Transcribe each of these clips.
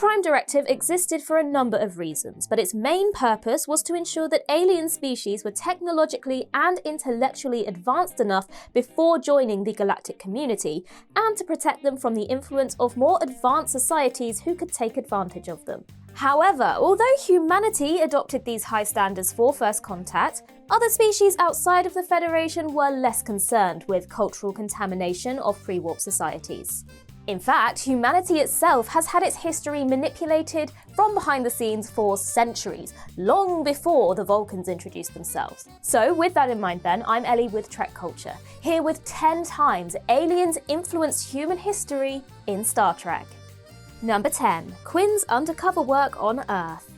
Prime Directive existed for a number of reasons, but its main purpose was to ensure that alien species were technologically and intellectually advanced enough before joining the galactic community, and to protect them from the influence of more advanced societies who could take advantage of them. However, although humanity adopted these high standards for first contact, other species outside of the Federation were less concerned with cultural contamination of pre-warp societies. In fact, humanity itself has had its history manipulated from behind the scenes for centuries, long before the Vulcans introduced themselves. So with that in mind then, I'm Ellie with Trek Culture, here with 10 times aliens influenced human history in Star Trek. Number 10. Quinn's undercover work on Earth.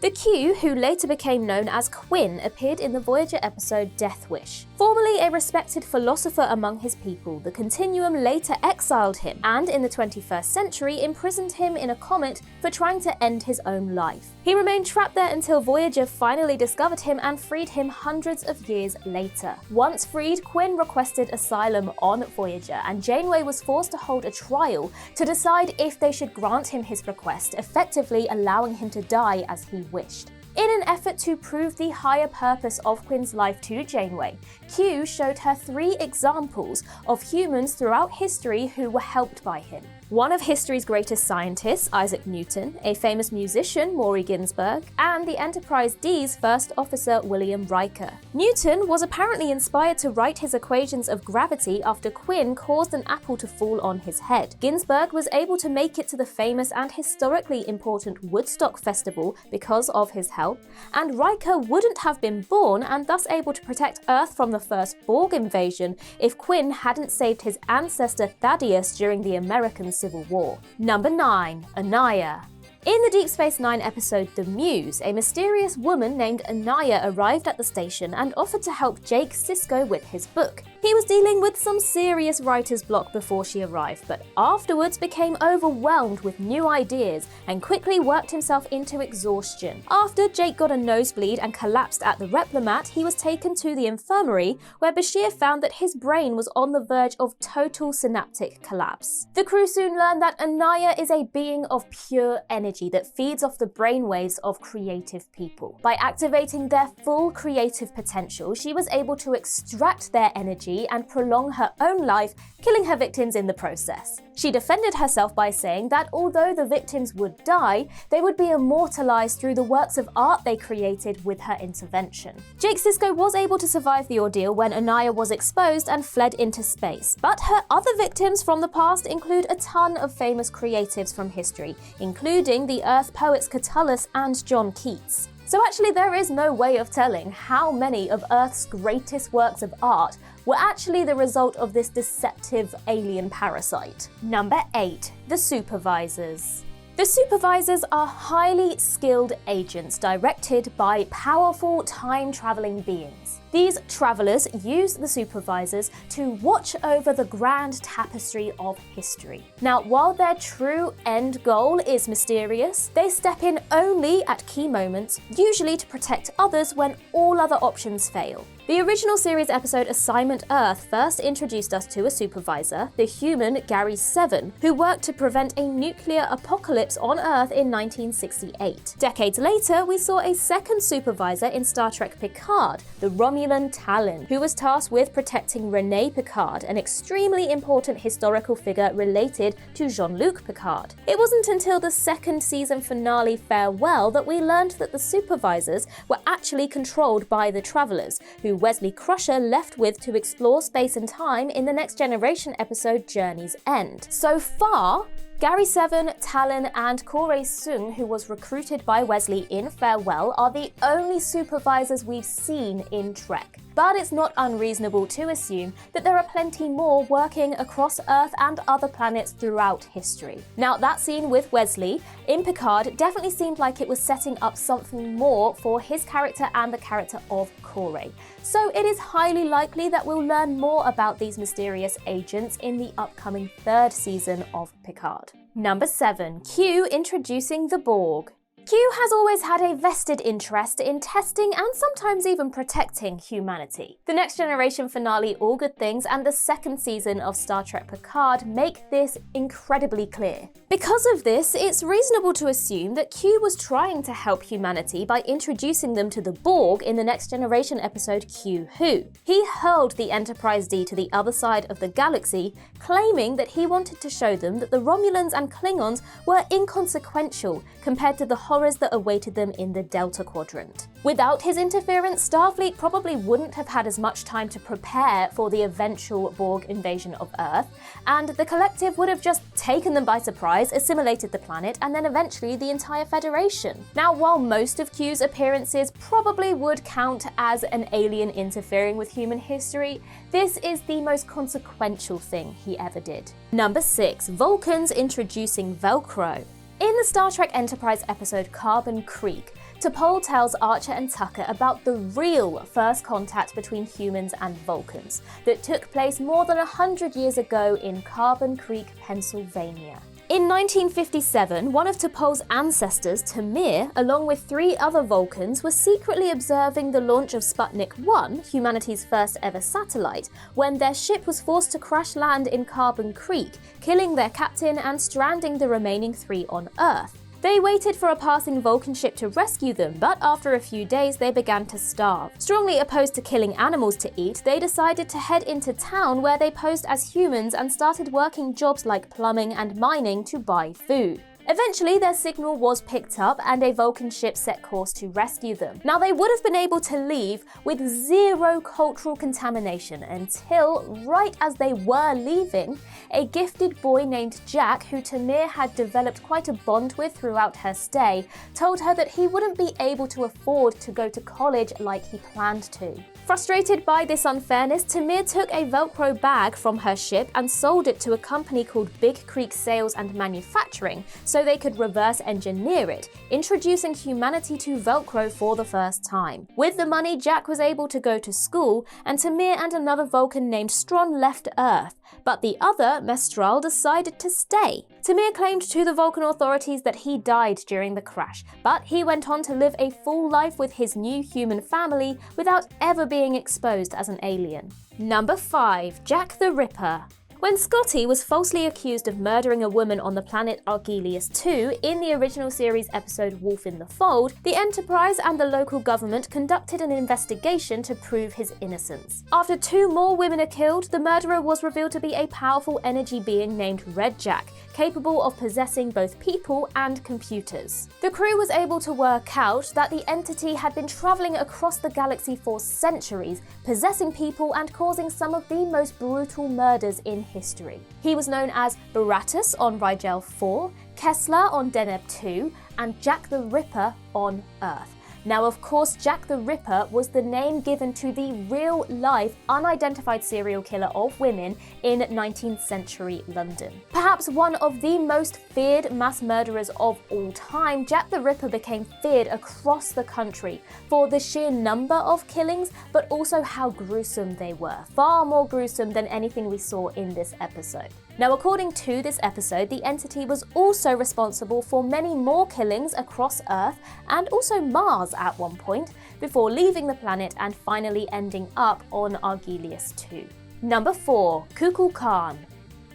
The Q, who later became known as Quinn, appeared in the Voyager episode Death Wish. Formerly a respected philosopher among his people, the Continuum later exiled him, and in the 21st century imprisoned him in a comet for trying to end his own life. He remained trapped there until Voyager finally discovered him and freed him hundreds of years later. Once freed, Quinn requested asylum on Voyager, and Janeway was forced to hold a trial to decide if they should grant him his request, effectively allowing him to die as he wished. In an effort to prove the higher purpose of Quinn's life to Janeway, Q showed her 3 examples of humans throughout history who were helped by him. One of history's greatest scientists, Isaac Newton, a famous musician, Maury Ginsburg, and the Enterprise D's first officer, William Riker. Newton was apparently inspired to write his equations of gravity after Quinn caused an apple to fall on his head. Ginsburg was able to make it to the famous and historically important Woodstock Festival because of his help, and Riker wouldn't have been born and thus able to protect Earth from the first Borg invasion if Quinn hadn't saved his ancestor Thaddeus during the American Civil War. Number 9. Anaya. In the Deep Space Nine episode The Muse, a mysterious woman named Anaya arrived at the station and offered to help Jake Sisko with his book. He was dealing with some serious writer's block before she arrived, but afterwards became overwhelmed with new ideas and quickly worked himself into exhaustion. After Jake got a nosebleed and collapsed at the Replimat, he was taken to the infirmary, where Bashir found that his brain was on the verge of total synaptic collapse. The crew soon learned that Anaya is a being of pure energy that feeds off the brainwaves of creative people. By activating their full creative potential, she was able to extract their energy and prolong her own life, killing her victims in the process. She defended herself by saying that although the victims would die, they would be immortalized through the works of art they created with her intervention. Jake Sisko was able to survive the ordeal when Anaya was exposed and fled into space, but her other victims from the past include a ton of famous creatives from history, including the Earth poets Catullus and John Keats. So actually there is no way of telling how many of Earth's greatest works of art were actually the result of this deceptive alien parasite. Number 8. The Supervisors. The Supervisors are highly skilled agents directed by powerful time-traveling beings. These travelers use the Supervisors to watch over the grand tapestry of history. Now, while their true end goal is mysterious, they step in only at key moments, usually to protect others when all other options fail. The original series episode Assignment Earth first introduced us to a supervisor, the human Gary 7, who worked to prevent a nuclear apocalypse on Earth in 1968. Decades later, we saw a second supervisor in Star Trek Picard, the Romulan Talon, who was tasked with protecting René Picard, an extremely important historical figure related to Jean-Luc Picard. It wasn't until the second season finale Farewell that we learned that the supervisors were actually controlled by the Travelers, who Wesley Crusher left with to explore space and time in the Next Generation episode Journey's End. So far, Gary 7, Talon, and Kore Sung, who was recruited by Wesley in Farewell, are the only supervisors we've seen in Trek. But it's not unreasonable to assume that there are plenty more working across Earth and other planets throughout history. Now, that scene with Wesley in Picard definitely seemed like it was setting up something more for his character and the character of Kore. So it is highly likely that we'll learn more about these mysterious agents in the upcoming 3rd season of Picard. Number 7. Q introducing the Borg. Q has always had a vested interest in testing and sometimes even protecting humanity. The Next Generation finale, All Good Things, and the second season of Star Trek Picard make this incredibly clear. Because of this, it's reasonable to assume that Q was trying to help humanity by introducing them to the Borg in the Next Generation episode Q Who. He hurled the Enterprise D to the other side of the galaxy, claiming that he wanted to show them that the Romulans and Klingons were inconsequential compared to the horrors that awaited them in the Delta Quadrant. Without his interference, Starfleet probably wouldn't have had as much time to prepare for the eventual Borg invasion of Earth, and the collective would have just taken them by surprise, assimilated the planet, and then eventually the entire Federation. Now, while most of Q's appearances probably would count as an alien interfering with human history, this is the most consequential thing he ever did. Number 6. Vulcans introducing VELCRO. In the Star Trek Enterprise episode Carbon Creek, T'Pol tells Archer and Tucker about the real first contact between humans and Vulcans that took place more than 100 years ago in Carbon Creek, Pennsylvania. In 1957, one of T'Pol's ancestors, Tamir, along with 3 other Vulcans, was secretly observing the launch of Sputnik 1, humanity's first ever satellite, when their ship was forced to crash land in Carbon Creek, killing their captain and stranding the remaining 3 on Earth. They waited for a passing Vulcan ship to rescue them, but after a few days they began to starve. Strongly opposed to killing animals to eat, they decided to head into town where they posed as humans and started working jobs like plumbing and mining to buy food. Eventually, their signal was picked up and a Vulcan ship set course to rescue them. Now, they would have been able to leave with 0 cultural contamination until, right as they were leaving, a gifted boy named Jack, who Tamir had developed quite a bond with throughout her stay, told her that he wouldn't be able to afford to go to college like he planned to. Frustrated by this unfairness, Tamir took a Velcro bag from her ship and sold it to a company called Big Creek Sales and Manufacturing so they could reverse engineer it, introducing humanity to Velcro for the first time. With the money, Jack was able to go to school, and Tamir and another Vulcan named Strawn left Earth, but the other, Mestral, decided to stay. Tamir claimed to the Vulcan authorities that he died during the crash, but he went on to live a full life with his new human family without ever being exposed as an alien. Number 5. Jack the Ripper. When Scotty was falsely accused of murdering a woman on the planet Argelius 2 in the original series episode Wolf in the Fold, the Enterprise and the local government conducted an investigation to prove his innocence. After 2 more women are killed, the murderer was revealed to be a powerful energy being named Red Jack, capable of possessing both people and computers. The crew was able to work out that the entity had been traveling across the galaxy for centuries, possessing people and causing some of the most brutal murders in history. He was known as Baratus on Rigel 4, Kessler on Deneb 2, and Jack the Ripper on Earth. Now, of course, Jack the Ripper was the name given to the real-life, unidentified serial killer of women in 19th century London. Perhaps one of the most feared mass murderers of all time, Jack the Ripper became feared across the country for the sheer number of killings, but also how gruesome they were. Far more gruesome than anything we saw in this episode. Now, according to this episode, the entity was also responsible for many more killings across Earth and also Mars at one point, before leaving the planet and finally ending up on Argelius 2. Number 4. KUKULKAN.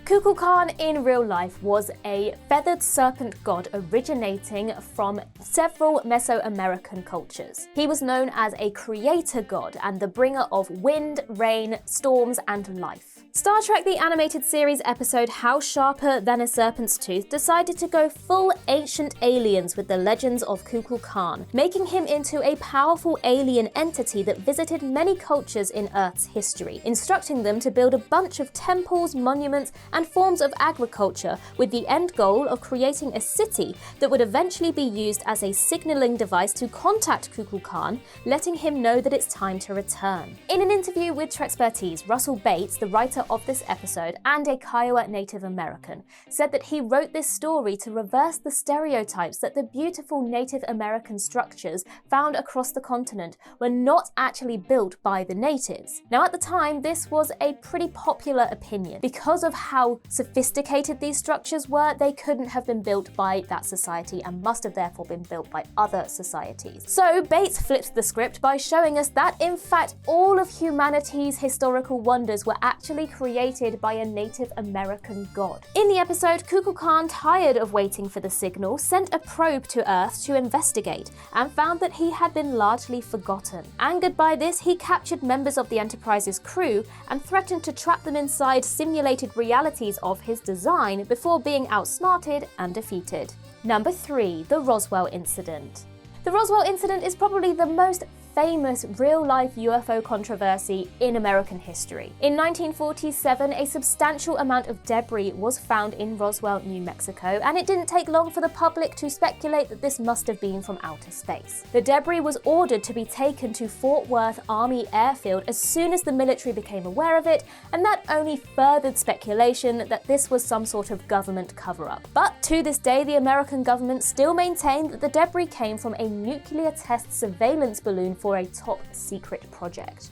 KUKULKAN in real life was a feathered serpent god originating from several Mesoamerican cultures. He was known as a creator god and the bringer of wind, rain, storms, and life. Star Trek the Animated Series episode How Sharper Than a Serpent's Tooth decided to go full ancient aliens with the legends of KUKULKAN, making him into a powerful alien entity that visited many cultures in Earth's history, instructing them to build a bunch of temples, monuments, and forms of agriculture with the end goal of creating a city that would eventually be used as a signaling device to contact KUKULKAN, letting him know that it's time to return. In an interview with Trekspertise, Russell Bates, the writer writer of this episode and a Kiowa Native American, said that he wrote this story to reverse the stereotypes that the beautiful Native American structures found across the continent were not actually built by the natives. Now, at the time, this was a pretty popular opinion. Because of how sophisticated these structures were, they couldn't have been built by that society and must have therefore been built by other societies. So Bates flips the script by showing us that, in fact, all of humanity's historical wonders were actually created by a Native American god. In the episode, KUKULKAN, tired of waiting for the signal, sent a probe to Earth to investigate and found that he had been largely forgotten. Angered by this, he captured members of the Enterprise's crew and threatened to trap them inside simulated realities of his design before being outsmarted and defeated. Number 3. The Roswell Incident. The Roswell Incident is probably the most famous real-life UFO controversy in American history. In 1947, a substantial amount of debris was found in Roswell, New Mexico, and it didn't take long for the public to speculate that this must have been from outer space. The debris was ordered to be taken to Fort Worth Army Airfield as soon as the military became aware of it, and that only furthered speculation that this was some sort of government cover-up. But to this day, the American government still maintained that the debris came from a nuclear test surveillance balloon for a top-secret project.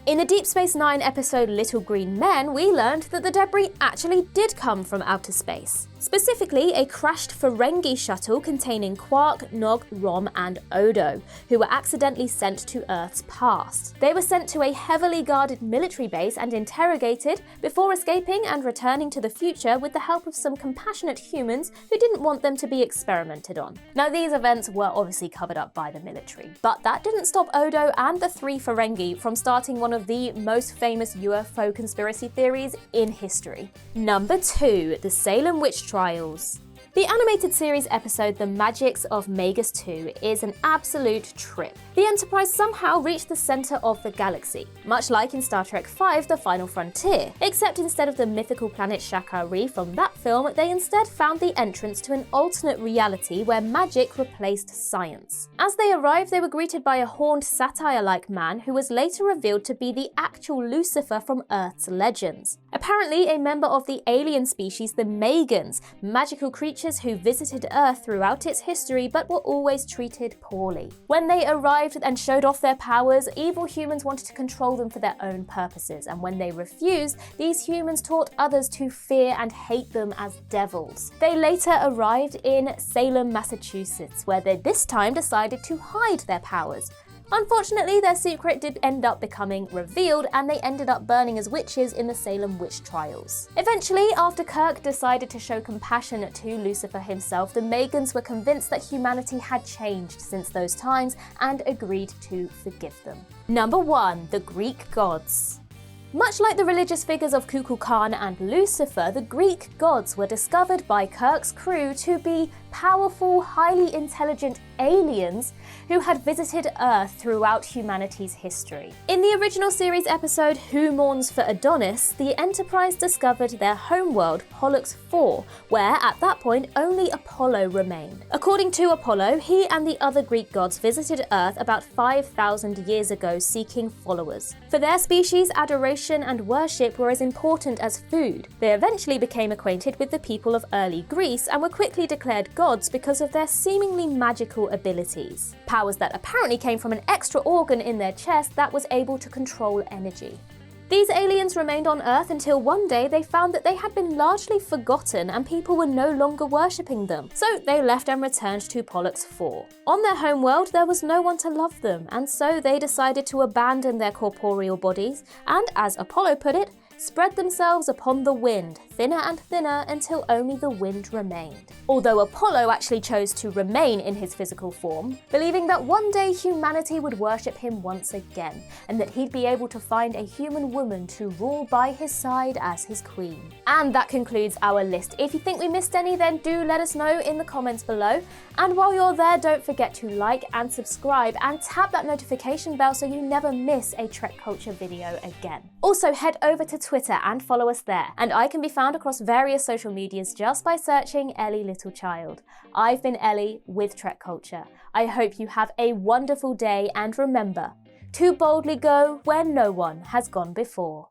In the Deep Space Nine episode Little Green Men, we learned that the debris actually did come from outer space. Specifically, a crashed Ferengi shuttle containing Quark, Nog, Rom, and Odo, who were accidentally sent to Earth's past. They were sent to a heavily guarded military base and interrogated before escaping and returning to the future with the help of some compassionate humans who didn't want them to be experimented on. Now, these events were obviously covered up by the military, but that didn't stop Odo and the 3 Ferengi from starting one of the most famous UFO conspiracy theories in history. Number 2. The Salem Witch Trials. The animated series episode The Magics of Magus 2 is an absolute trip. The Enterprise somehow reached the center of the galaxy, much like in Star Trek V The Final Frontier, except instead of the mythical planet Shakari from that film, they instead found the entrance to an alternate reality where magic replaced science. As they arrived, they were greeted by a horned satyr-like man who was later revealed to be the actual Lucifer from Earth's legends. Apparently a member of the alien species the Megans, magical creatures who visited Earth throughout its history but were always treated poorly. When they arrived and showed off their powers, evil humans wanted to control them for their own purposes, and when they refused, these humans taught others to fear and hate them as devils. They later arrived in Salem, Massachusetts, where they this time decided to hide their powers. Unfortunately, their secret did end up becoming revealed, and they ended up burning as witches in the Salem Witch Trials. Eventually, after Kirk decided to show compassion to Lucifer himself, the Megans were convinced that humanity had changed since those times and agreed to forgive them. Number 1. The Greek Gods. Much like the religious figures of KUKULKAN and Lucifer, the Greek gods were discovered by Kirk's crew to be powerful, highly intelligent aliens who had visited Earth throughout humanity's history. In the original series episode Who Mourns for Adonis, the Enterprise discovered their homeworld, Pollux 4, where at that point only Apollo remained. According to Apollo, he and the other Greek gods visited Earth about 5,000 years ago seeking followers. For their species, adoration and worship were as important as food. They eventually became acquainted with the people of early Greece and were quickly declared gods because of their seemingly magical abilities. Powers that apparently came from an extra organ in their chest that was able to control energy. These aliens remained on Earth until one day they found that they had been largely forgotten and people were no longer worshipping them. So they left and returned to Pollux 4. On their homeworld, there was no one to love them, and so they decided to abandon their corporeal bodies and, as Apollo put it, spread themselves upon the wind, thinner and thinner until only the wind remained. Although Apollo actually chose to remain in his physical form, believing that one day humanity would worship him once again, and that he'd be able to find a human woman to rule by his side as his queen. And that concludes our list. If you think we missed any, then do let us know in the comments below. And while you're there, don't forget to like and subscribe and tap that notification bell so you never miss a Trek Culture video again. Also, head over to Twitter and follow us there, and I can be found across various social medias just by searching Ellie Littlechild. I've been Ellie with Trek Culture. I hope you have a wonderful day, and remember, to boldly go where no one has gone before.